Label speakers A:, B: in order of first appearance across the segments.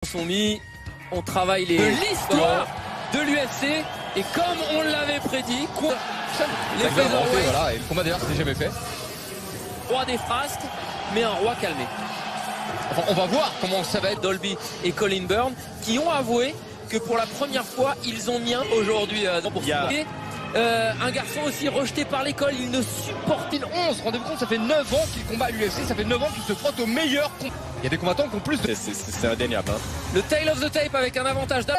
A: Sont mis, on travaille l'histoire de l'UFC et comme on l'avait prédit, les featherweight,
B: voilà, et le combat d'ailleurs c'est jamais fait.
A: Roi des frasques, mais un roi calmé.
B: Enfin, on va voir comment ça va être.
A: Dolby et Colin Byrne qui ont avoué que pour la première fois ils ont mis un aujourd'hui pour un garçon aussi rejeté par l'école, il ne supporte
B: 11, rendez-vous compte, ça fait 9 ans qu'il combat à l'UFC, ça fait 9 ans qu'il se frotte au meilleur. Il y a des combattants qui ont plus de...
C: C'est indéniable. Hein.
A: Le tail of the tape avec un avantage
D: Main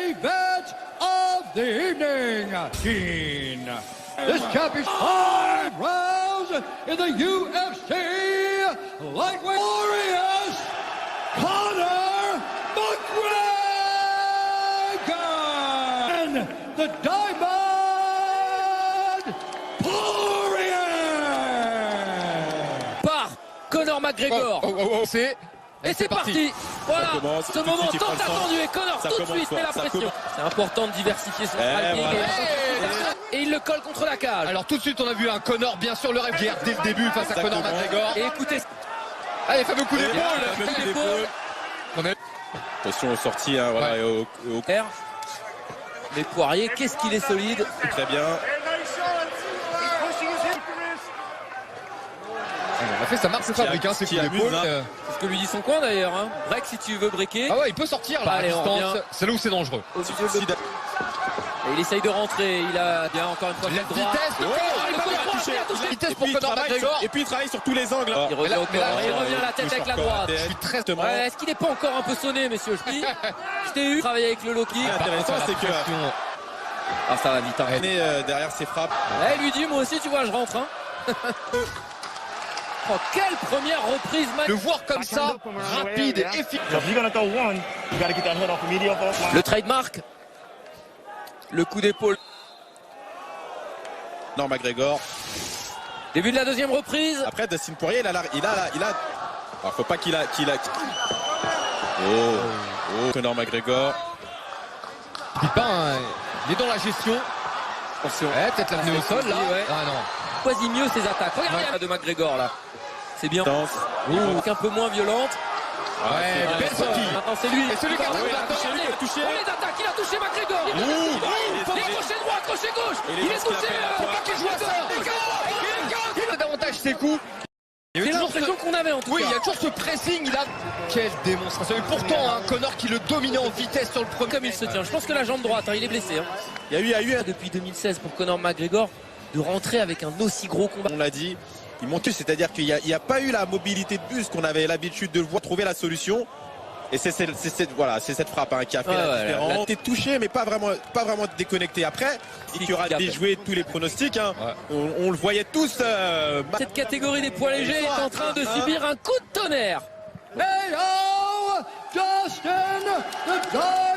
D: event of the evening. This championship 5 rounds in the UFC lightweight warriors Conor McGregor and the Diamond Warrior
A: par Conor McGregor.
B: C'est...
A: Et c'est parti. Voilà,
C: commence,
A: ce moment
C: tout de suite,
A: tant attendu et Conor tout de suite met la pression. C'est important de diversifier son striking et il le colle contre la cage.
B: Alors tout de suite on a vu un Conor, bien sûr le rêve guerre dès le début face à Conor McGregor.
A: Et écoutez,
B: allez, fameux coup d'épaule.
C: Attention aux sorties, hein, voilà, et au...
A: Mais Poirier, qu'est-ce qu'il est solide.
C: Très bien.
B: On a fait sa marque de fabrique, hein, c'est coup d'épaule.
A: C'est ce que lui dit son coin d'ailleurs. Hein. Break si tu veux breaker.
B: Ah ouais, il peut sortir là,
A: allez,
B: à distance. C'est là où c'est dangereux.
A: Et il essaye de rentrer, il a bien encore une fois le droit.
B: Vitesse pour Conor McGregor.
C: Et puis il travaille sur tous les angles.
A: Il revient au corps, il revient la tête avec la droite.
B: Je suis très...
A: Est-ce qu'il n'est pas encore un peu sonné, messieurs? Je t'ai eu travailler avec le low kick.
C: Intéressant, c'est que...
A: Ah, ça va vite. Hein.
C: Derrière ses frappes.
A: Il lui dit, moi aussi, tu vois, je rentre. Hein. Oh, quelle première reprise.
B: Le voir comme ça, rapide et efficace.
A: Le trademark. Le coup d'épaule.
C: Non, McGregor.
A: Début de la deuxième reprise.
C: Après, Dustin Poirier, il a... Alors, faut pas qu'il a... Oh, Conor McGregor.
B: Il est dans la gestion.
A: Attention.
B: Peut-être l'amener au sol là. Ah non.
A: Choisit mieux ses attaques. Regardez de McGregor là. C'est bien. Un peu moins violente.
B: Ouais, belle sortie.
A: Maintenant c'est lui.
B: Et celui qui a touché.
A: On les attaques. Il a touché McGregor. Crochet droit, crochet gauche. Il est touché.
B: Il a davantage ses coups.
A: C'est l'impression qu'on avait en tout cas.
B: Oui, il y a toujours ce pressing là. Quelle démonstration. Et pourtant, Conor qui le dominait en vitesse sur le premier.
A: Comme il se tient. Je pense que la jambe droite, il est blessé. Il y a eu depuis 2016 pour Conor McGregor de rentrer avec un aussi gros combat.
C: On l'a dit, il monte, c'est-à-dire qu'il n'y a pas eu la mobilité de buste qu'on avait l'habitude de le voir, trouver la solution. Et c'est cette frappe qui a fait la différence. Il a été touché, mais pas vraiment déconnecté. Après, il aura déjoué tous les pronostics. Hein. On le voyait tous.
A: Cette catégorie des poids légers est en train de subir un coup de tonnerre.
D: Justin the